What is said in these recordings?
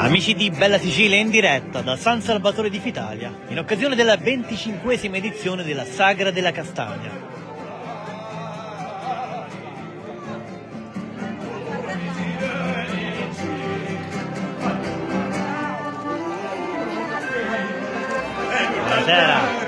Amici di Bella Sicilia in diretta da San Salvatore di Fitalia, in occasione della 25esima edizione della Sagra della Castagna. Buonasera.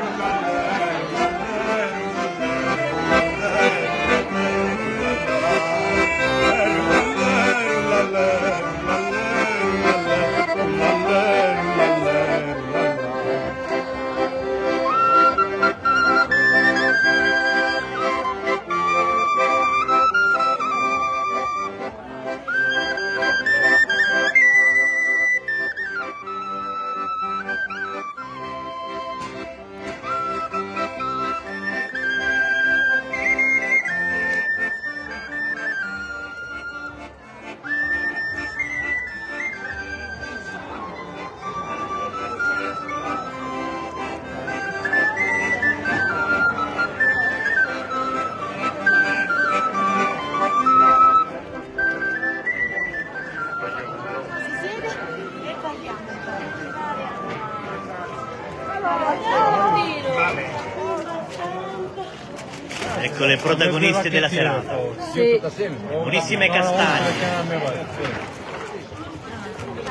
Ecco le protagoniste della serata. Sì. Buonissime castagne.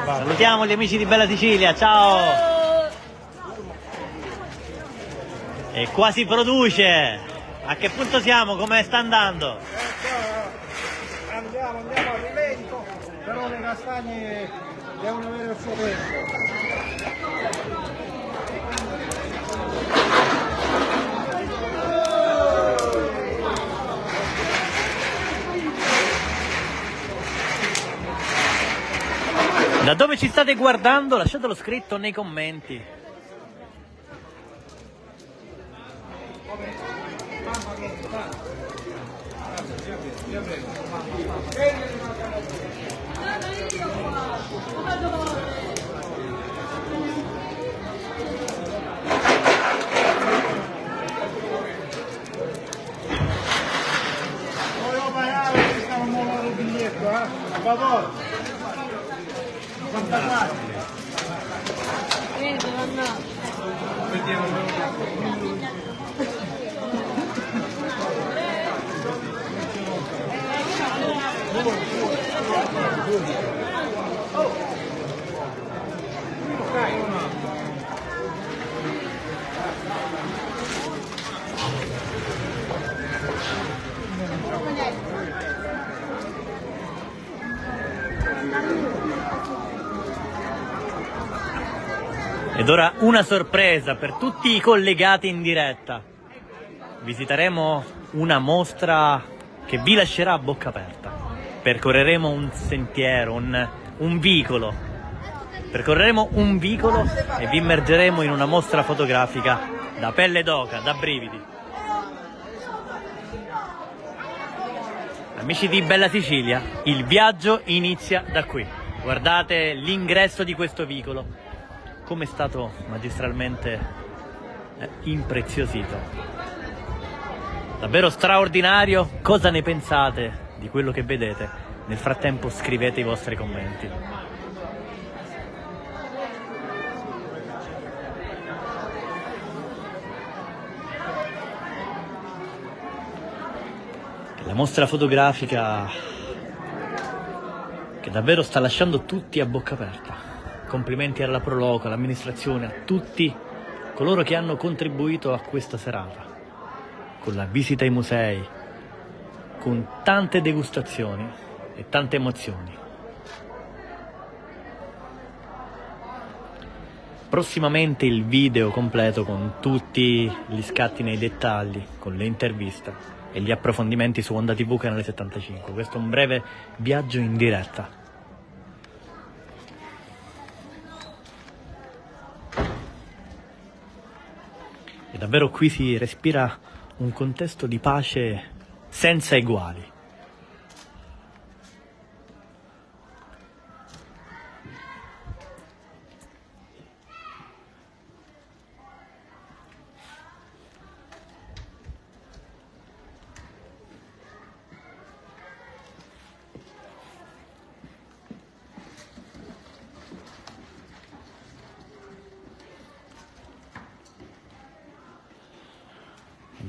Salutiamo gli amici di Bella Sicilia, ciao! E qua si produce. A che punto siamo? Come sta andando? Andiamo a rilento, però le castagne devono avere il suo tempo. Da dove ci state guardando? Lasciatelo scritto nei commenti. Voglio pagare, stiamo muovendo il biglietto, a favore. Ed ora una sorpresa per tutti i collegati in diretta. Visiteremo una mostra che vi lascerà a bocca aperta. Percorreremo un sentiero, un vicolo. Percorreremo un vicolo e vi immergeremo in una mostra fotografica da pelle d'oca, da brividi. Amici di Bella Sicilia, il viaggio inizia da qui. Guardate l'ingresso di questo vicolo. Come è stato magistralmente impreziosito. Davvero straordinario. Cosa ne pensate di quello che vedete? Nel frattempo scrivete i vostri commenti. La mostra fotografica che davvero sta lasciando tutti a bocca aperta. Complimenti alla Proloco, all'amministrazione, a tutti coloro che hanno contribuito a questa serata, con la visita ai musei, con tante degustazioni e tante emozioni. Prossimamente il video completo con tutti gli scatti nei dettagli, con le interviste e gli approfondimenti su Onda TV Canale 75. Questo è un breve viaggio in diretta. E davvero qui si respira un contesto di pace senza eguali.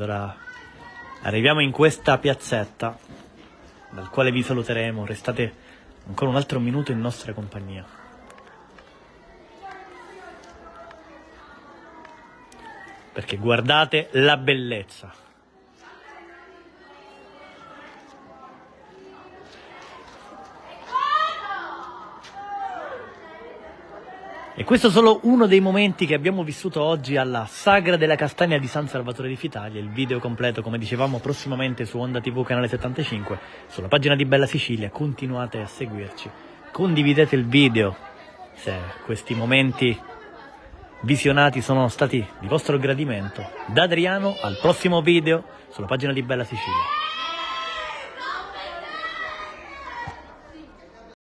Allora arriviamo in questa piazzetta dal quale vi saluteremo. Restate ancora un altro minuto in nostra compagnia. Perché guardate la bellezza. E questo è solo uno dei momenti che abbiamo vissuto oggi alla Sagra della Castagna di San Salvatore di Fitalia. Il video completo, come dicevamo, prossimamente su Onda TV canale 75, sulla pagina di Bella Sicilia. Continuate a seguirci, condividete il video se questi momenti visionati sono stati di vostro gradimento. Da Adriano, al prossimo video sulla pagina di Bella Sicilia.